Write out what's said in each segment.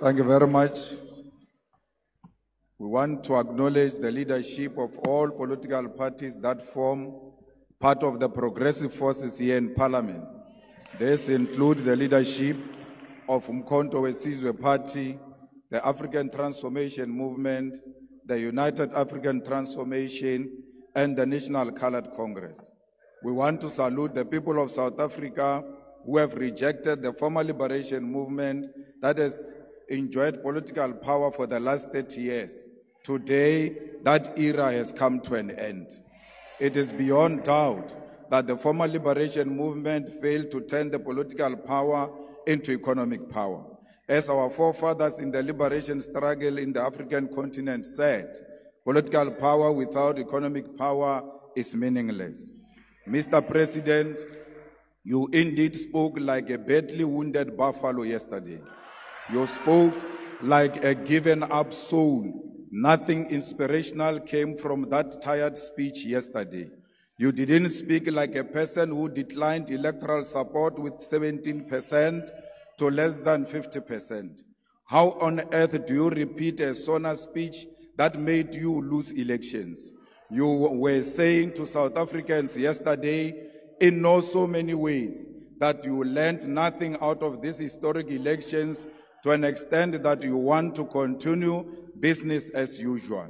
Thank you very much. We want to acknowledge the leadership of all political parties that form part of the progressive forces here in Parliament. This includes the leadership of Umkhonto weSizwe Party, the African Transformation Movement, the United African Transformation, and the National Colored Congress. We want to salute the people of South Africa who have rejected the former liberation movement that has enjoyed political power for the last 30 years. Today, that era has come to an end. It is beyond doubt that the former liberation movement failed to turn the political power into economic power. As our forefathers in the liberation struggle in the African continent said, political power without economic power is meaningless. Mr. President, you indeed spoke like a badly wounded buffalo yesterday. You spoke like a given-up soul. Nothing inspirational came from that tired speech yesterday. You didn't speak like a person who declined electoral support with 17% to less than 50%. How on earth do you repeat a Sona speech that made you lose elections? You were saying to South Africans yesterday, in so many ways, that you learned nothing out of these historic elections to an extent that you want to continue business as usual.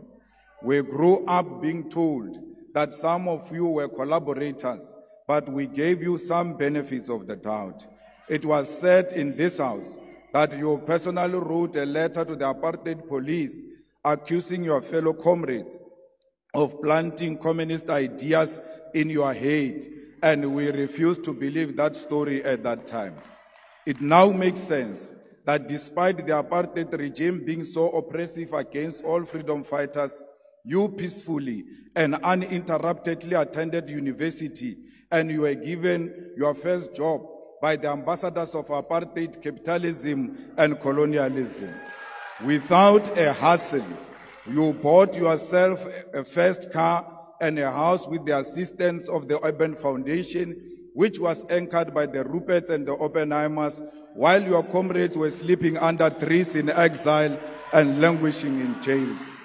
We grew up being told that some of you were collaborators, but we gave you some benefits of the doubt. It was said in this house that you personally wrote a letter to the apartheid police accusing your fellow comrades of planting communist ideas in your head, and we refused to believe that story at that time. It now makes sense that despite the apartheid regime being so oppressive against all freedom fighters, you peacefully and uninterruptedly attended university and you were given your first job by the ambassadors of apartheid, capitalism, and colonialism. Without a hassle, you bought yourself a first car and a house with the assistance of the Urban Foundation, which was anchored by the Ruperts and the Oppenheimers, while your comrades were sleeping under trees in exile and languishing in jails.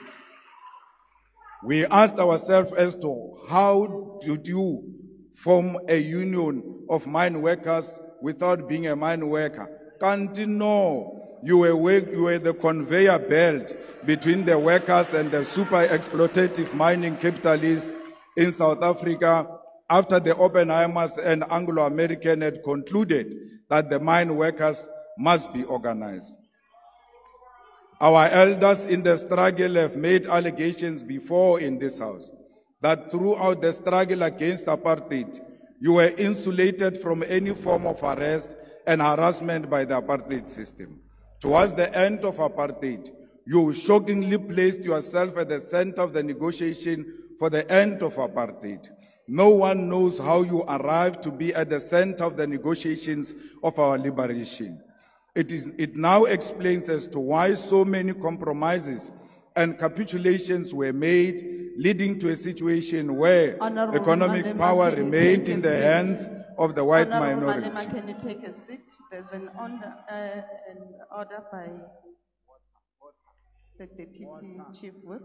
We asked ourselves as to how did you form a union of mine workers without being a mine worker? Can't you know? You were the conveyor belt between the workers and the super exploitative mining capitalists in South Africa after the Oppenheimers and Anglo-American had concluded that the mine workers must be organized. Our elders in the struggle have made allegations before in this house that throughout the struggle against apartheid, you were insulated from any form of arrest and harassment by the apartheid system. Towards the end of apartheid, you shockingly placed yourself at the center of the negotiation for the end of apartheid. No one knows how you arrived to be at the center of the negotiations of our liberation. It now explains as to why so many compromises and capitulations were made, leading to a situation where economic power remained in the hands of the white minority. Malema, can you take a seat? There's an order by the Deputy Chief Whip.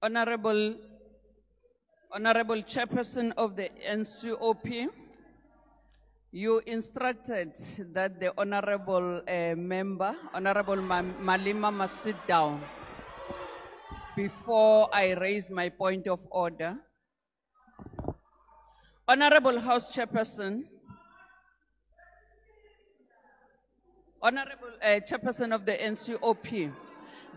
Honorable Chairperson of the NCOP, you instructed that the Honorable member, Honorable Malema, must sit down before I raise my point of order. Honorable House Chairperson, Honorable Chairperson of the NCOP,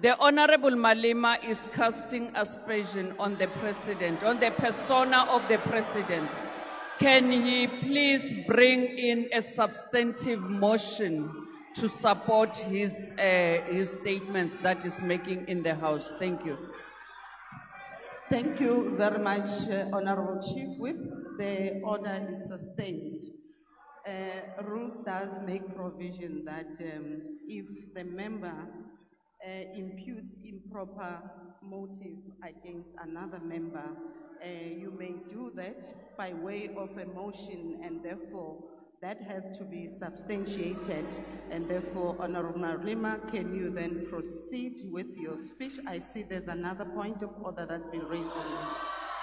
the Honorable Malema is casting aspersion on the President, on the persona of the President. Can he please bring in a substantive motion to support his statements that he's making in the House? Thank you. Thank you very much, Honorable Chief Whip. The order is sustained. Rules does make provision that if the member imputes improper motive against another member, you may do that by way of a motion, and therefore that has to be substantiated. And therefore, Honorable Malema, can you then proceed with your speech? I see there's another point of order that's been raised on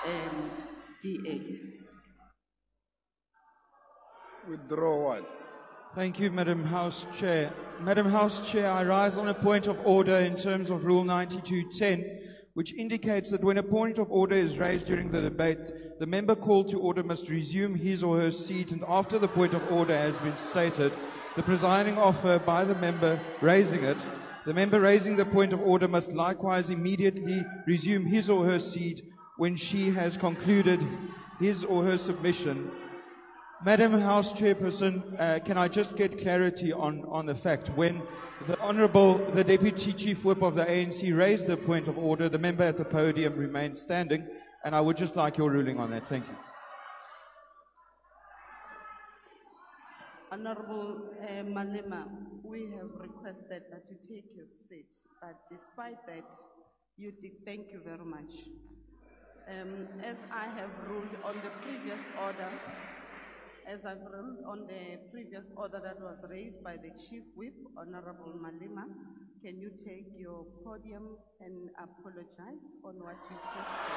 the DA. Withdraw what? Thank you, Madam House Chair. Madam House Chair, I rise on a point of order in terms of Rule 92.10, which indicates that when a point of order is raised during the debate, the member called to order must resume his or her seat, and after the point of order has been stated, the presiding officer by the member raising it, the member raising the point of order must likewise immediately resume his or her seat when she has concluded his or her submission. Madam House Chairperson, can I just get clarity on the fact when the Deputy Chief Whip of the ANC raised the point of order, the member at the podium remained standing, and I would just like your ruling on that. Thank you. Honorable Malema, we have requested that you take your seat, but despite that, you did. Thank you very much. As I have ruled on the previous order, that was raised by the Chief Whip, Honorable Malema, can you take your podium and apologize on what you've just said?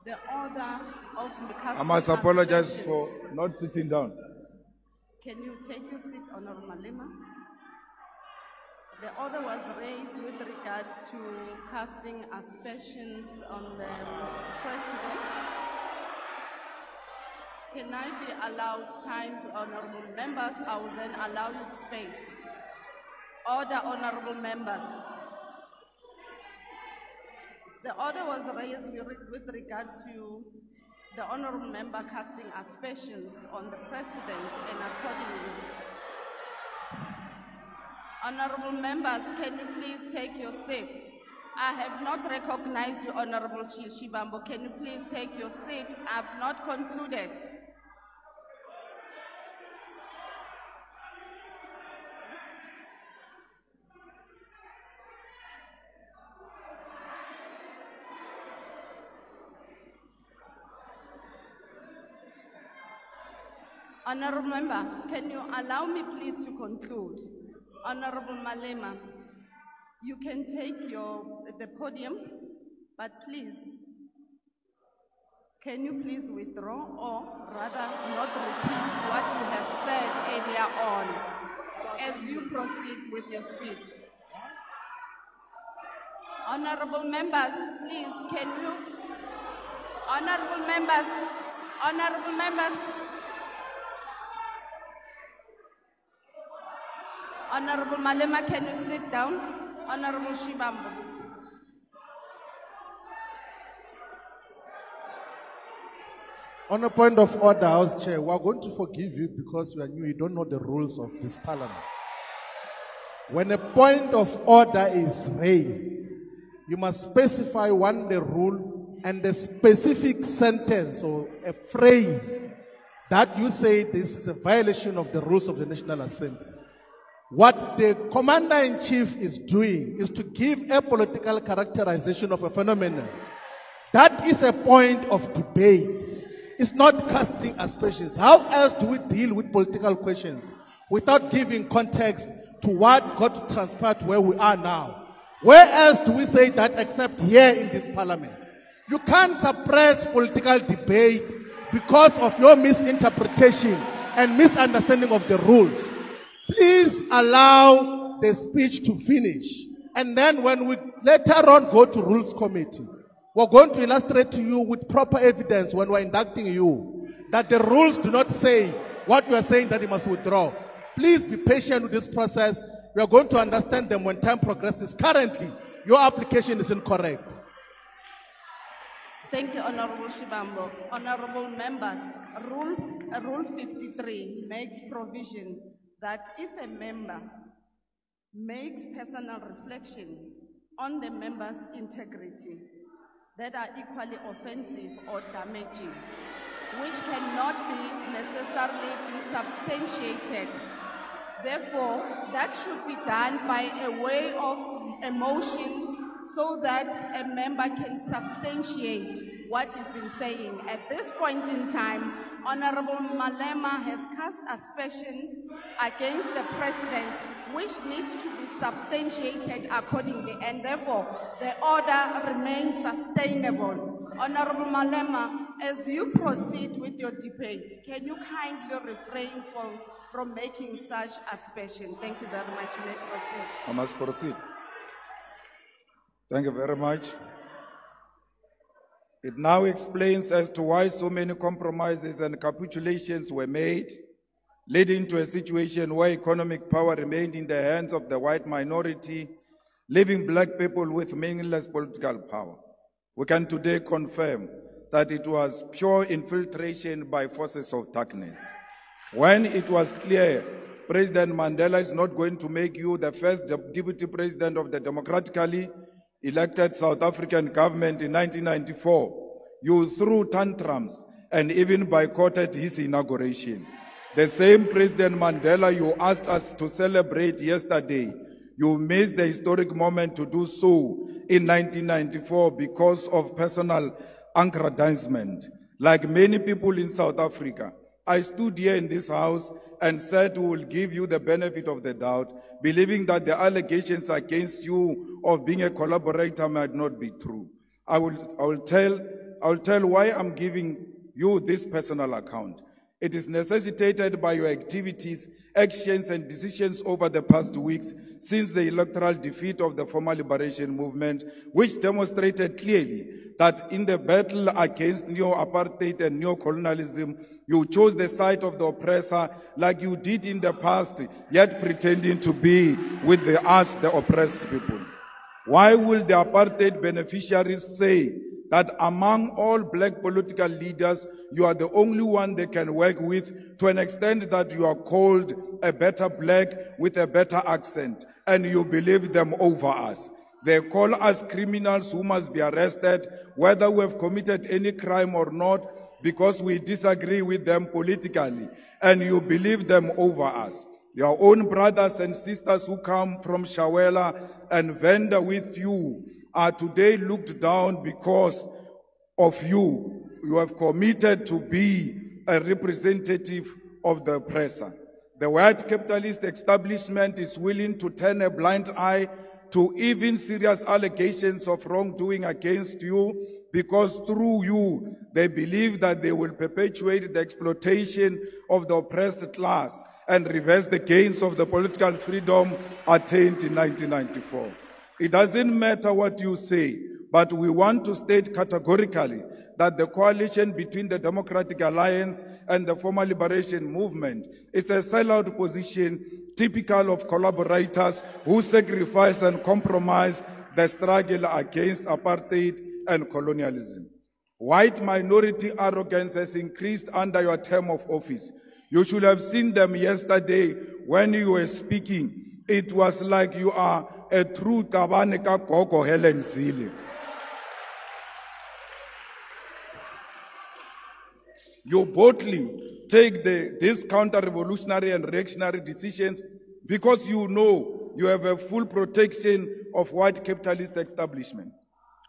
The order of I must apologize for not sitting down. Can you take your seat, Honorable Malema? The order was raised with regards to casting aspersions on the President. Can I be allowed time, honorable members? I will then allow you space. Order, honorable members. The order was raised with regards to the honorable member casting aspersions on the President, and accordingly, honorable members, can you please take your seat? I have not recognized you, Honorable Shibambo. Can you please take your seat? I have not concluded. Honorable member, can you allow me please to conclude? Honorable Malema, you can take the podium, but please, can you please withdraw, or rather not repeat what you have said earlier on as you proceed with your speech? Honorable members, please, can you? Honorable members, honorable members. Honorable Malema, can you sit down? Honorable Shibambo. On a point of order, House Chair, we are going to forgive you because you are new. You don't know the rules of this parliament. When a point of order is raised, you must specify the rule and the specific sentence or a phrase that you say this is a violation of the rules of the National Assembly. What the Commander-in-Chief is doing is to give a political characterization of a phenomenon. That is a point of debate. It's not casting aspersions. How else do we deal with political questions without giving context to what got to transpire to where we are now? Where else do we say that except here in this parliament? You can't suppress political debate because of your misinterpretation and misunderstanding of the rules. Please allow the speech to finish. And then when we later on go to Rules Committee, we're going to illustrate to you with proper evidence when we're inducting you that the rules do not say what we are saying that you must withdraw. Please be patient with this process. We are going to understand them when time progresses. Currently, your application is incorrect. Thank you, Honorable Shibambo. Honorable members, Rule 53 makes provision that if a member makes personal reflection on the member's integrity that are equally offensive or damaging, which cannot be necessarily be substantiated. Therefore, that should be done by a way of a motion so that a member can substantiate what he's been saying. At this point in time, Honorable Malema has cast aspersion against the president, which needs to be substantiated accordingly, and therefore the order remains sustainable. Honorable Malema, as you proceed with your debate, can you kindly refrain from making such aspersion? Thank you very much. You may proceed. I must proceed. Thank you very much. It now explains as to why so many compromises and capitulations were made, leading to a situation where economic power remained in the hands of the white minority, leaving black people with meaningless political power. We can today confirm that it was pure infiltration by forces of darkness. When it was clear President Mandela is not going to make you the first deputy president of the democratically elected South African government in 1994, you threw tantrums and even boycotted his inauguration. The same President Mandela you asked us to celebrate yesterday, you missed the historic moment to do so in 1994 because of personal aggrandizement. Like many people in South Africa, I stood here in this house and said we will give you the benefit of the doubt, believing that the allegations against you of being a collaborator might not be true. I will tell why I'm giving you this personal account. It is necessitated by your activities, actions, and decisions over the past weeks since the electoral defeat of the former liberation movement, which demonstrated clearly that in the battle against neo-apartheid and neo-colonialism, you chose the side of the oppressor like you did in the past, yet pretending to be with us, the oppressed people. Why will the apartheid beneficiaries say that among all black political leaders, you are the only one they can work with, to an extent that you are called a better black with a better accent, and you believe them over us? They call us criminals who must be arrested, whether we have committed any crime or not, because we disagree with them politically, and you believe them over us. Your own brothers and sisters who come from Shawela and Venda with you are today looked down because of you. You have committed to be a representative of the oppressor. The white capitalist establishment is willing to turn a blind eye to even serious allegations of wrongdoing against you, because through you, they believe that they will perpetuate the exploitation of the oppressed class and reverse the gains of the political freedom attained in 1994. It doesn't matter what you say, but we want to state categorically that the coalition between the Democratic Alliance and the former liberation movement is a sellout position typical of collaborators who sacrifice and compromise the struggle against apartheid and colonialism. White minority arrogance has increased under your term of office. You should have seen them yesterday when you were speaking. It was like you are a true Tabaneka Koko Helen Zille. You boldly take these counter-revolutionary and reactionary decisions because you know you have a full protection of white capitalist establishment.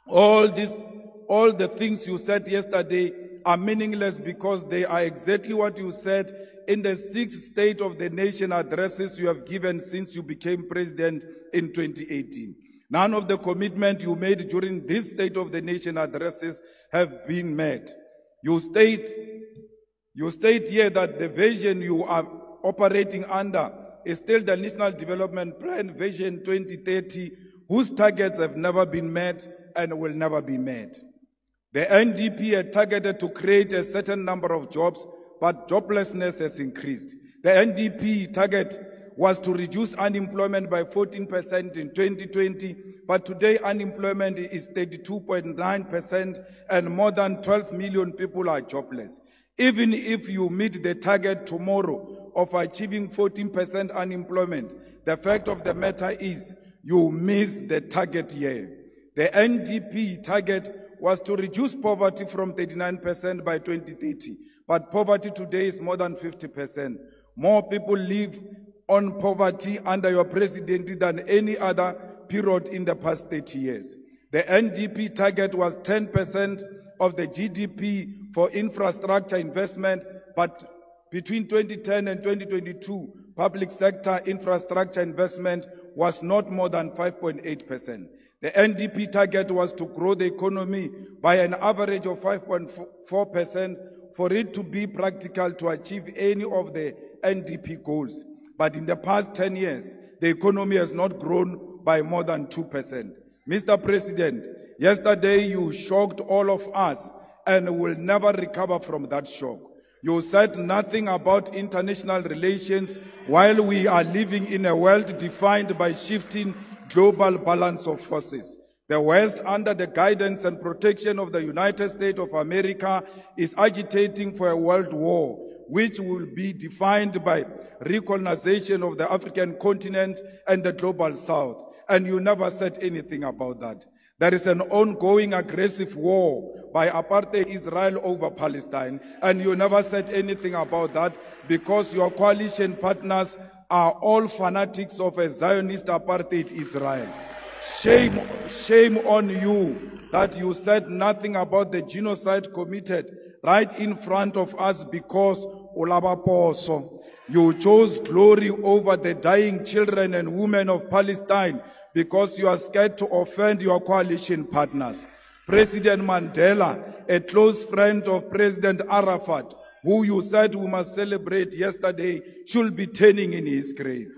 All the things you said yesterday are meaningless because they are exactly what you said in the 6 State of the Nation addresses you have given since you became president in 2018. None of the commitments you made during this State of the Nation addresses have been met. You state here that the vision you are operating under is still the National Development Plan Vision 2030, whose targets have never been met and will never be met. The NDP had targeted to create a certain number of jobs, but joblessness has increased. The NDP target was to reduce unemployment by 14% in 2020, but today unemployment is 32.9% and more than 12 million people are jobless. Even if you meet the target tomorrow, of achieving 14% unemployment. The fact of the matter is you missed the target year. The NDP target was to reduce poverty from 39% by 2030, but poverty today is more than 50%. More people live on poverty under your presidency than any other period in the past 30 years. The NDP target was 10% of the GDP for infrastructure investment, but between 2010 and 2022, public sector infrastructure investment was not more than 5.8%. The NDP target was to grow the economy by an average of 5.4% for it to be practical to achieve any of the NDP goals. But in the past 10 years, the economy has not grown by more than 2%. Mr. President, yesterday you shocked all of us and will never recover from that shock. You said nothing about international relations while we are living in a world defined by shifting global balance of forces. The West, under the guidance and protection of the United States of America, is agitating for a world war, which will be defined by recolonization of the African continent and the global South. And you never said anything about that. There is an ongoing aggressive war by apartheid Israel over Palestine, and you never said anything about that because your coalition partners are all fanatics of a Zionist apartheid Israel. Shame on you that you said nothing about the genocide committed right in front of us because Olabaposo. You chose glory over the dying children and women of Palestine because you are scared to offend your coalition partners. President Mandela, a close friend of President Arafat, who you said we must celebrate yesterday, should be turning in his grave.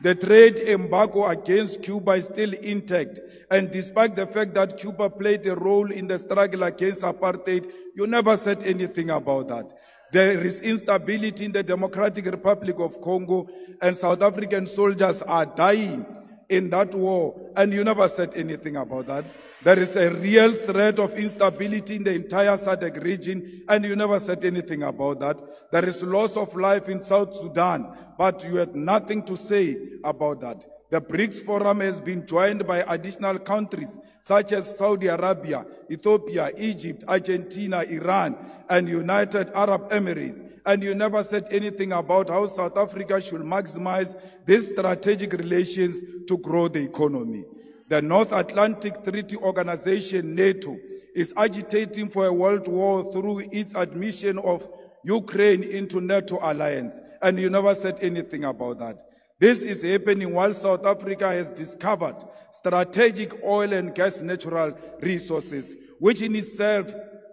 The trade embargo against Cuba is still intact, and despite the fact that Cuba played a role in the struggle against apartheid, you never said anything about that. There is instability in the Democratic Republic of Congo, and South African soldiers are dying in that war, and you never said anything about that. There is a real threat of instability in the entire SADC region, and you never said anything about that. There is loss of life in South Sudan, but you had nothing to say about that. The BRICS Forum has been joined by additional countries such as Saudi Arabia, Ethiopia, Egypt, Argentina, Iran, and United Arab Emirates. And you never said anything about how South Africa should maximize these strategic relations to grow the economy. The North Atlantic Treaty Organization, NATO, is agitating for a world war through its admission of Ukraine into NATO alliance, and you never said anything about that. This is happening while South Africa has discovered strategic oil and gas natural resources, which in itself,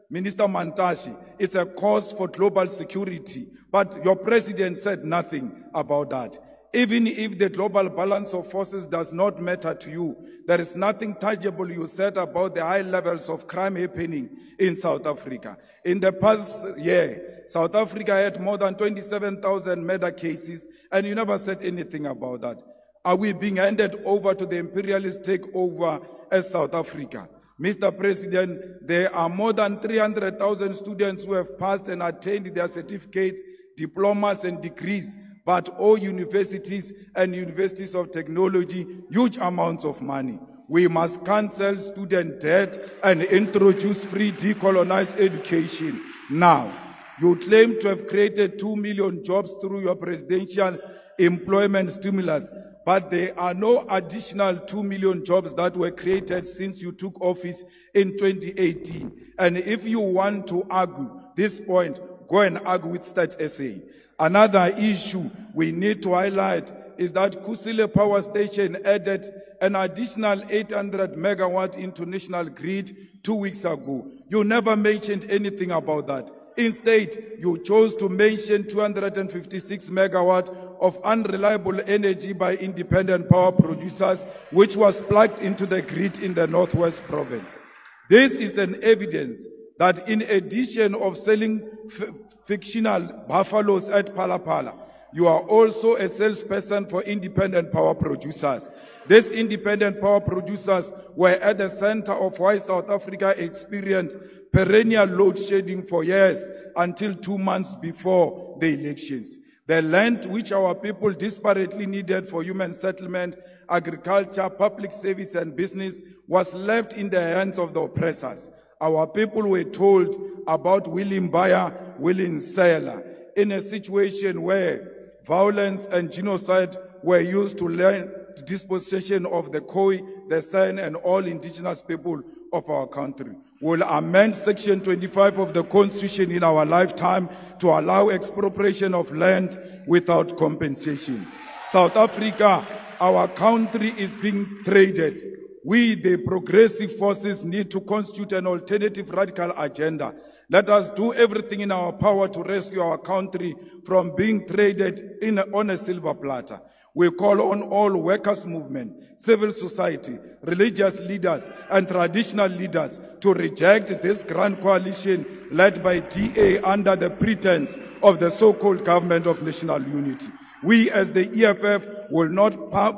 Minister Mantashe, is a cause for global security. But your president said nothing about that. Even if the global balance of forces does not matter to you, there is nothing tangible you said about the high levels of crime happening in South Africa. In the past year, South Africa had more than 27,000 murder cases, and you never said anything about that. Are we being handed over to the imperialist takeover as South Africa? Mr. President, there are more than 300,000 students who have passed and attained their certificates, diplomas, and degrees, but all universities and universities of technology, huge amounts of money. We must cancel student debt and introduce free decolonized education now. You claim to have created 2 million jobs through your presidential employment stimulus, but there are no additional 2 million jobs that were created since you took office in 2018. And if you want to argue this point, go and argue with Stats SA. Another issue we need to highlight is that Kusile Power Station added an additional 800 megawatt into national grid 2 weeks ago. You never mentioned anything about that. Instead, you chose to mention 256 megawatt of unreliable energy by independent power producers, which was plugged into the grid in the Northwest Province. This is an evidence that in addition of selling fictional buffaloes at Palapala, you are also a salesperson for independent power producers. These independent power producers were at the center of why South Africa experienced perennial load shedding for years until 2 months before the elections. The land which our people desperately needed for human settlement, agriculture, public service, and business was left in the hands of the oppressors. Our people were told about willing buyer, willing seller, in a situation where violence and genocide were used to learn the dispossession of the Khoi, the San, and all indigenous people of our country. We'll amend Section 25 of the Constitution in our lifetime to allow expropriation of land without compensation. South Africa, our country is being traded. We, the progressive forces, need to constitute an alternative radical agenda. Let us do everything in our power to rescue our country from being traded on a silver platter. We call on all workers' movement, civil society, religious leaders, and traditional leaders to reject this grand coalition led by DA under the pretense of the so-called government of national unity. We, as the EFF, will not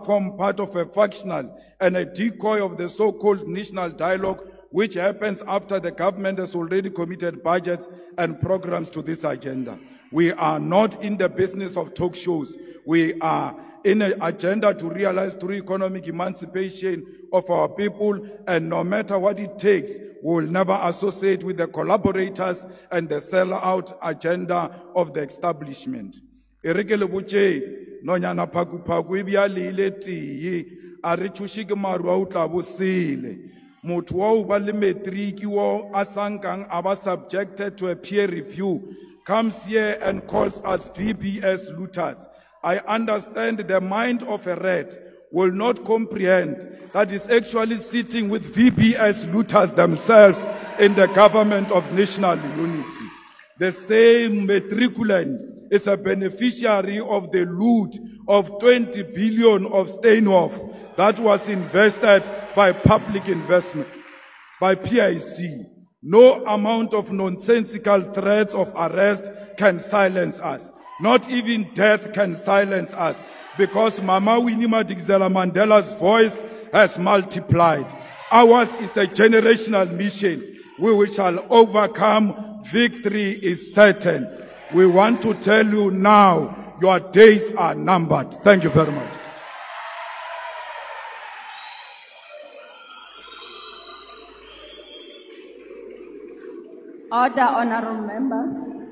form part of a factional and a decoy of the so-called national dialogue, which happens after the government has already committed budgets and programs to this agenda. We are not in the business of talk shows. We are in an agenda to realize through economic emancipation of our people, and no matter what it takes, we will never associate with the collaborators and the sell-out agenda of the establishment. Erekele buche nonyana phaku phaku ibiale ile tiyi ari chushike maru a utla bosile motho wa o ba le matric wo asankang aba subjected to a peer review comes here and calls us VBS looters. I understand the mind of a rat will not comprehend that is actually sitting with VBS looters themselves in the government of national unity. The same matriculant is a beneficiary of the loot of 20 billion of Steinhoff that was invested by public investment, by PIC. No amount of nonsensical threats of arrest can silence us. Not even death can silence us, because Mama Winnie Madikizela Mandela's voice has multiplied. Ours is a generational mission. We shall overcome. Victory is certain. We want to tell you now, your days are numbered. Thank you very much. Order, honorable members.